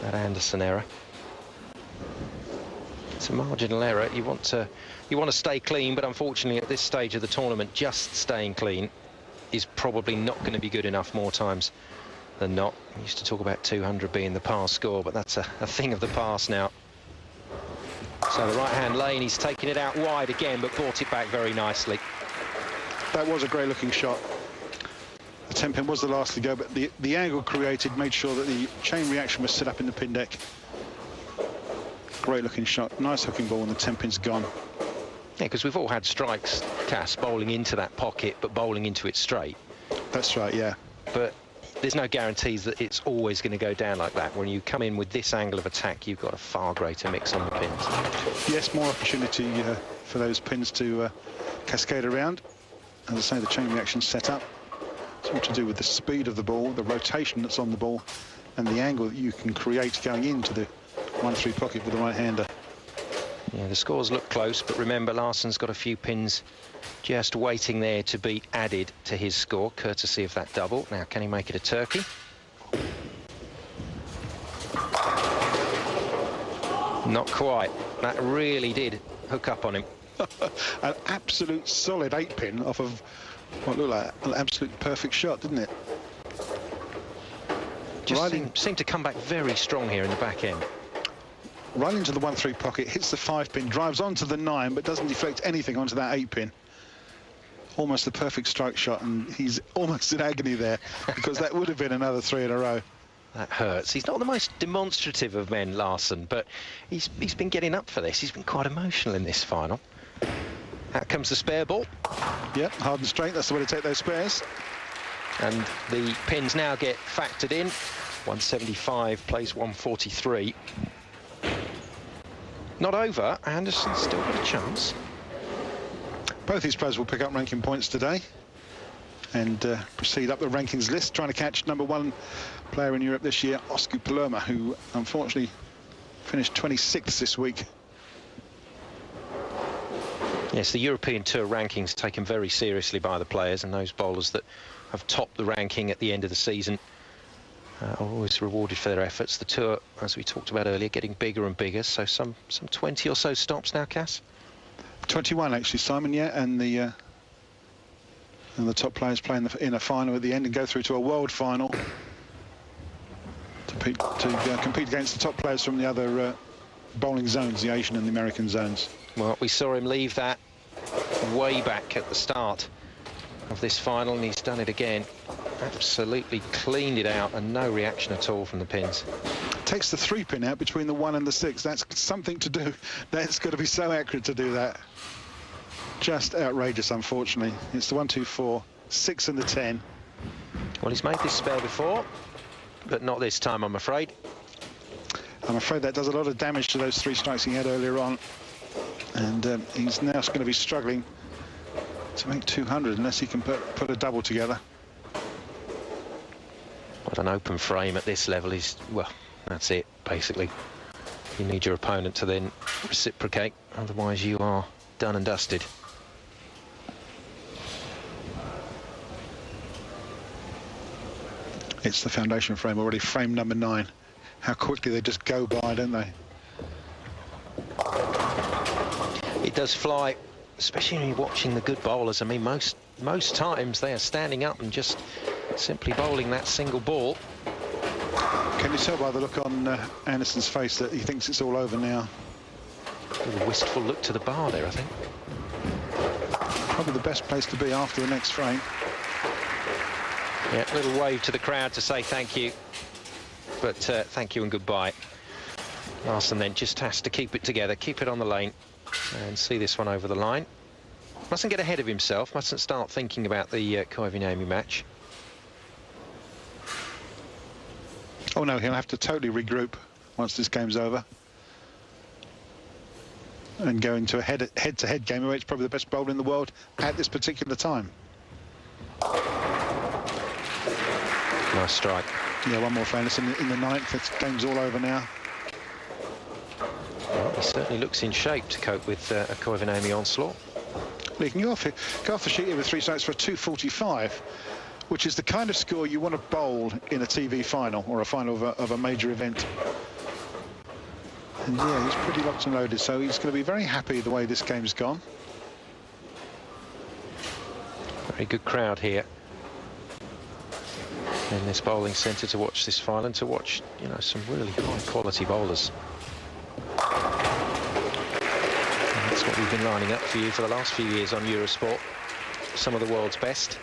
that Anderson error. It's a marginal error. You want to stay clean, but unfortunately at this stage of the tournament, just staying clean is probably not going to be good enough more times than not. We used to talk about 200 being the par score, but that's a thing of the past now. So the right-hand lane, he's taken it out wide again, but brought it back very nicely. That was a great-looking shot. The 10-pin was the last to go, but the angle created made sure that the chain reaction was set up in the pin deck. Great-looking shot. Nice hooking ball, and the 10-pin's gone. Yeah, because we've all had strikes, Cass, bowling into that pocket, but bowling into it straight. That's right, yeah. But there's no guarantees that it's always going to go down like that. When you come in with this angle of attack, you've got a far greater mix on the pins. Yes, more opportunity for those pins to cascade around. As I say, the chain reaction's set up. It's all to do with the speed of the ball, the rotation that's on the ball, and the angle that you can create going into the 1-3 pocket with the right-hander. Yeah, the scores look close, but remember, Larsson's got a few pins just waiting there to be added to his score, courtesy of that double. Now, can he make it a turkey? Not quite. That really did hook up on him. An absolute solid 8-pin off of what looked like an absolute perfect shot, didn't it? Just seemed to come back very strong here in the back end. Right into the 1-3 pocket, hits the 5-pin, drives onto the 9, but doesn't deflect anything onto that 8-pin. Almost the perfect strike shot, and he's almost in agony there, because that would have been another 3 in a row. That hurts. He's not the most demonstrative of men, Larsson, but he's been getting up for this. He's been quite emotional in this final. Out comes the spare ball. Yep, hard and straight, that's the way to take those spares. And the pins now get factored in. 175 plays 143. Not over. Anderson's still got a chance. Both these players will pick up ranking points today and proceed up the rankings list, trying to catch #1 player in Europe this year, Oscar Palermo, who unfortunately finished 26th this week. Yes, the European Tour rankings taken very seriously by the players, and those bowlers that have topped the ranking at the end of the season are always rewarded for their efforts. The Tour, as we talked about earlier, getting bigger and bigger, so some 20 or so stops now, Cass? 21 actually, Simon, yeah, and the top players play in a final at the end and go through to a world final to compete against the top players from the other bowling zones, the Asian and the American zones. Well, we saw him leave that way back at the start of this final, and he's done it again. Absolutely cleaned it out, and no reaction at all from the pins. Takes the 3-pin out between the 1 and the 6. That's something to do. That's got to be so accurate to do that. Just outrageous, unfortunately. It's the 1, 2, 4, 6 and the 10. Well, he's made this spare before, but not this time, I'm afraid. I'm afraid that does a lot of damage to those 3 strikes he had earlier on. And he's now going to be struggling to make 200 unless he can put a double together. But an open frame at this level is, well, that's it, basically. You need your opponent to then reciprocate, otherwise you are done and dusted. It's the foundation frame already, frame #9. How quickly they just go by, don't they? It does fly, especially when you're watching the good bowlers. I mean, most times they are standing up and just simply bowling that single ball. Can you tell by the look on Anderson's face that he thinks it's all over now? A little wistful look to the bar there, I think. Probably the best place to be after the next frame. Yeah, a little wave to the crowd to say thank you. But thank you and goodbye. Larsson then just has to keep it together, keep it on the lane, and see this one over the line. Mustn't get ahead of himself, mustn't start thinking about the Koivuniemi match. Oh no, he'll have to totally regroup once this game's over and go into a head-to-head game where it's probably the best bowler in the world at this particular time. Nice strike. Yeah, one more for Anderson in the 9th. This game's all over now. Well, he certainly looks in shape to cope with a Koivuniemi onslaught. Well, you can go off the sheet here with 3 strikes for a 245, which is the kind of score you want to bowl in a TV final or a final of a major event. And yeah, he's pretty locked and loaded, so he's going to be very happy the way this game's gone. Very good crowd here in this bowling centre to watch this final and to watch, you know, some really high-quality bowlers. And that's what we've been lining up for you for the last few years on Eurosport. Some of the world's best.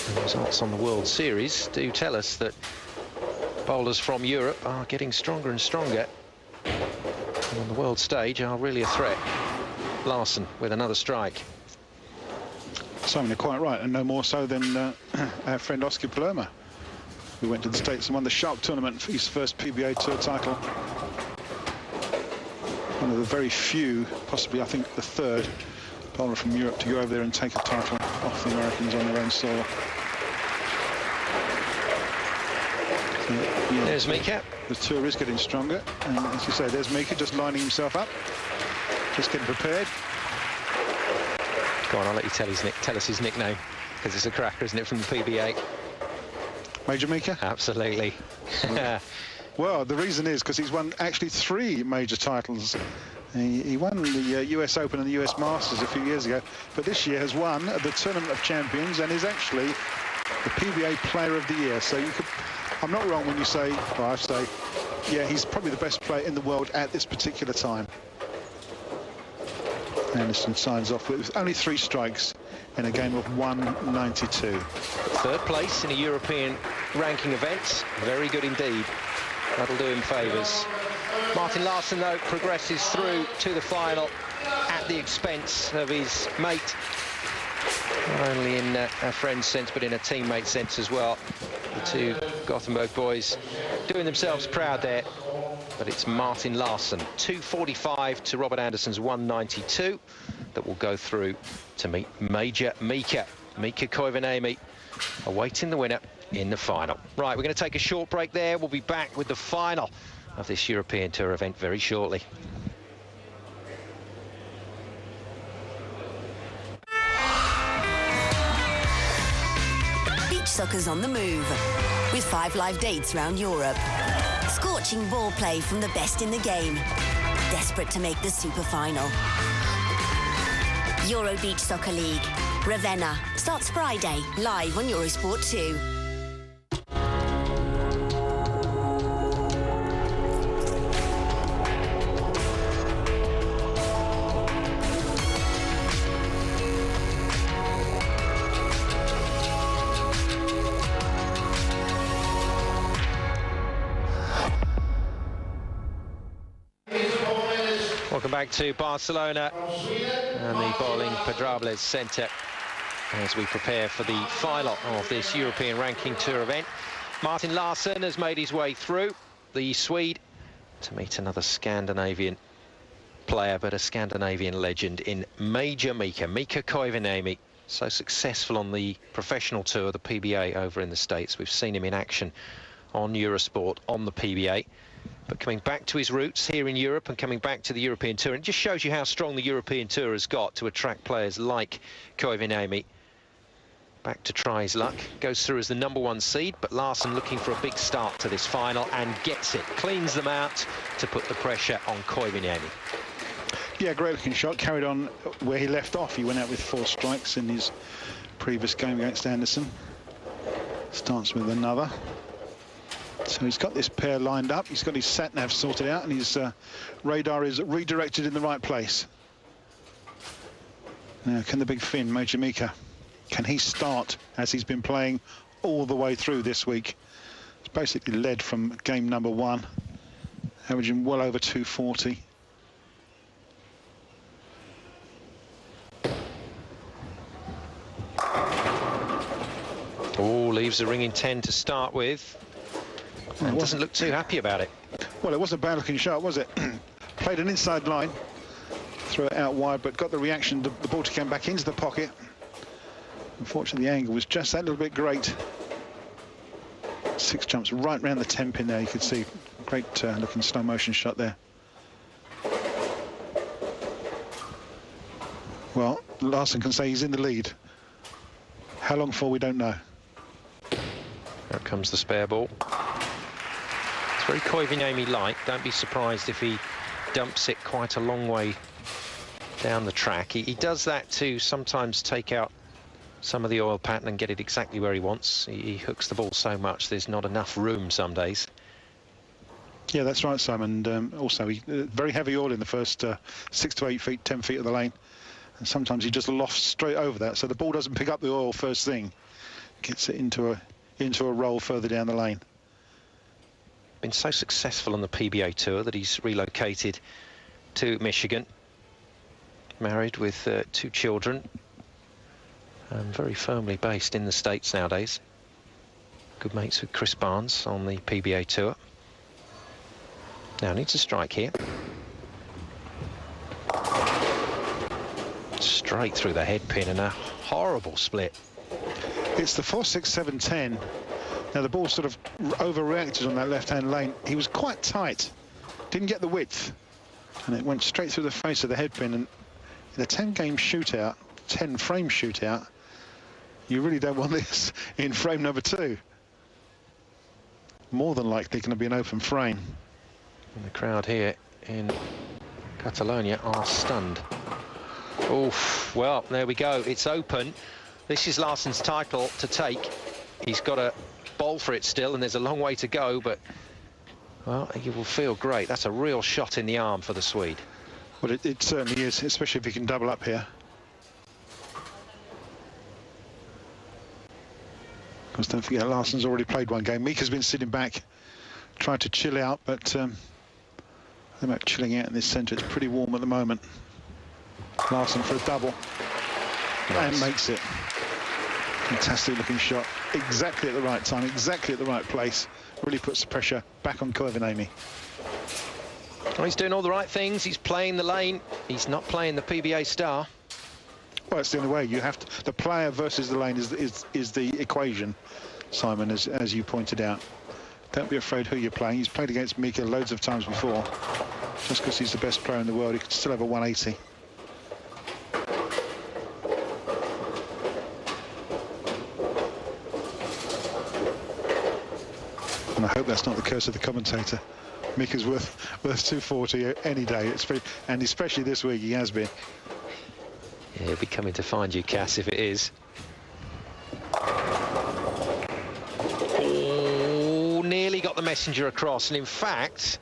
And the results on the World Series do tell us that bowlers from Europe are getting stronger and stronger, and on the world stage are really a threat. Larson with another strike. Simon, you're quite right, and no more so than our friend Oscar Palermo, who went to the States and won the Shark Tournament for his first PBA Tour title. One of the very few, possibly I think the third bowler from Europe to go over there and take a title off the Americans on their own soil. Yeah, there's Mika. The tour is getting stronger, and as you say, there's Mika just lining himself up, just getting prepared. Go on, I'll let you tell us his nickname, because it's a cracker, isn't it, from the PBA? Major Mika? Absolutely. Well, the reason is because he's won actually 3 major titles. He won the US Open and the US Masters a few years ago, but this year has won the Tournament of Champions and is actually the PBA Player of the Year. So you could, I'm not wrong when you say, well, I say, yeah, he's probably the best player in the world at this particular time. Anderson signs off with only 3 strikes in a game of 192. Third place in a European ranking event. Very good indeed. That'll do him favours. Martin Larsson, though, progresses through to the final at the expense of his mate. Not only in a friend's sense, but in a teammate sense as well. The two Gothenburg boys doing themselves proud there. But it's Martin Larsson, 245 to Robert Anderson's 192, that will go through to meet Major Mika. Mika Koivuniemi awaiting the winner in the final. Right, we're going to take a short break there. We'll be back with the final of this European Tour event very shortly. Beach soccer's on the move, with 5 live dates around Europe. Scorching ball play from the best in the game. Desperate to make the super final. Euro Beach Soccer League. Ravenna starts Friday, live on Eurosport 2. Welcome back to Barcelona and the Bowling Pedrables Centre as we prepare for the final of this European Ranking Tour event. Martin Larsson has made his way through, the Swede, to meet another Scandinavian player, but a Scandinavian legend in Major Mika Koivuniemi. So successful on the professional tour, the PBA over in the States. We've seen him in action on Eurosport, on the PBA. But coming back to his roots here in Europe and coming back to the European Tour, and it just shows you how strong the European Tour has got to attract players like Koivuniemi. Back to try his luck, goes through as the #1 seed, but Larsson looking for a big start to this final and gets it, cleans them out to put the pressure on Koivuniemi. Yeah, great looking shot, carried on where he left off. He went out with 4 strikes in his previous game against Anderson. Starts with another. So he's got this pair lined up, he's got his sat-nav sorted out, and his radar is redirected in the right place. Now, can the big Finn, Major Mika, can he start as he's been playing all the way through this week? He's basically led from game #1, averaging well over 240. Oh, leaves a ringing 10 to start with. And doesn't look too happy about it. Well, it wasn't a bad-looking shot, was it? Played an inside line, threw it out wide, but got the reaction. The ball came back into the pocket. Unfortunately, the angle was just that little bit great. 6 jumps right round the 10 pin there. You could see great looking slow motion shot there. Well, Larsson can say he's in the lead. How long for, we don't know. Out comes the spare ball. Very Koivuniemi-like. Don't be surprised if he dumps it quite a long way down the track. He does that to sometimes take out some of the oil pattern and get it exactly where he wants. He hooks the ball so much there's not enough room some days. Yeah, that's right, Simon. Also, very heavy oil in the first 6 to 8 feet, 10 feet of the lane. And sometimes he just lofts straight over that, so the ball doesn't pick up the oil first thing. Gets it into a roll further down the lane. Been so successful on the PBA Tour that he's relocated to Michigan. Married with 2 children. And very firmly based in the States nowadays. Good mates with Chris Barnes on the PBA Tour. Now needs a strike here. Straight through the head pin and a horrible split. It's the 4, 6, 7, 10. Now the ball sort of overreacted on that left-hand lane. He was quite tight, didn't get the width, and it went straight through the face of the head pin. And in a 10-game shootout, 10-frame shootout, you really don't want this in frame number 2. More than likely going to be an open frame. And the crowd here in Catalonia are stunned. Oof, well, there we go. It's open. This is Larsson's title to take. He's got a bowl for it still, and there's a long way to go, but, well, he will feel great. That's a real shot in the arm for the Swede. Well, it certainly is, especially if he can double up here. Of course, don't forget, Larsson's already played 1 game. Mika's been sitting back, trying to chill out, but they're about chilling out in this centre. It's pretty warm at the moment. Larsson for a double. Nice. And makes it. Fantastic looking shot. Exactly at the right time, exactly at the right place. Really puts the pressure back on Koivuniemi. Well, he's doing all the right things. He's playing the lane. He's not playing the PBA star. Well, it's the only way. You have to. The player versus the lane is the equation, Simon, as you pointed out. Don't be afraid who you're playing. He's played against Mika loads of times before. Just because he's the best player in the world, he could still have a 180. And I hope that's not the curse of the commentator. Mika's worth 240 any day. And especially this week, he has been. Yeah, he'll be coming to find you, Cass, if it is. Oh, nearly got the messenger across. And in fact,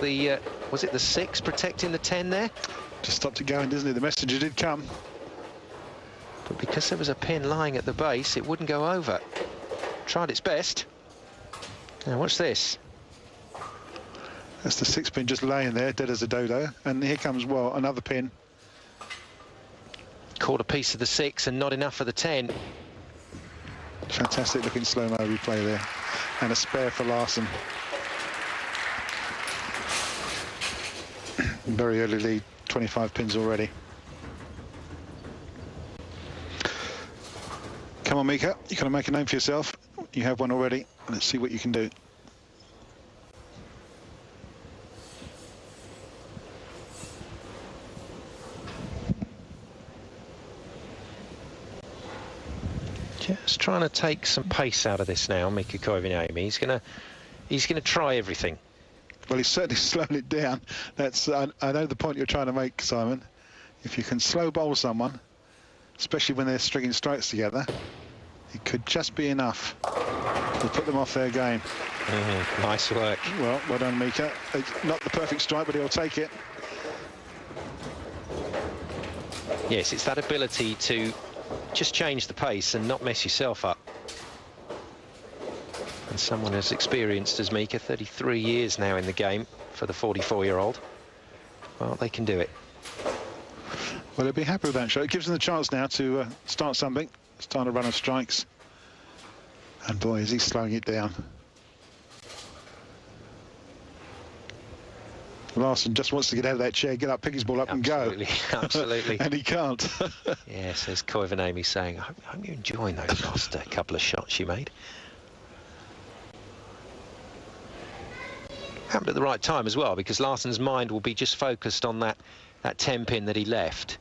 the was it the 6 protecting the 10 there? Just stopped it going, doesn't it? The messenger did come. But because there was a pin lying at the base, it wouldn't go over. Tried its best. Now, watch this. That's the 6 pin just laying there, dead as a dodo. And here comes, well, another pin. Caught a piece of the 6 and not enough for the 10. Fantastic looking slow-mo replay there. And a spare for Larsson. Very early lead, 25 pins already. Come on, Mika, you've got to make a name for yourself. You have one already. Let's see what you can do. Just trying to take some pace out of this now, Mika Koivuniemi. He's gonna try everything. Well, he's certainly slowed it down. That's I know the point you're trying to make, Simon. If you can slow bowl someone, especially when they're stringing strikes together, it could just be enough to put them off their game. Nice work. Well done, Mika. Not the perfect strike, but he'll take it. Yes, it's that ability to just change the pace and not mess yourself up. And someone as experienced as Mika, 33 years now in the game for the 44-year-old. Well, they can do it. Well, they'll be happy with that shot. It gives them the chance now to start something, start a run of strikes. And boy, is he slowing it down. Larsson just wants to get out of that chair, get up, pick his ball up and go. Absolutely. And he can't. Yes, there's Koivuniemi saying, I hope you're enjoying those last couple of shots you made. Happened at the right time as well, because Larsson's mind will be just focused on that 10 pin that he left.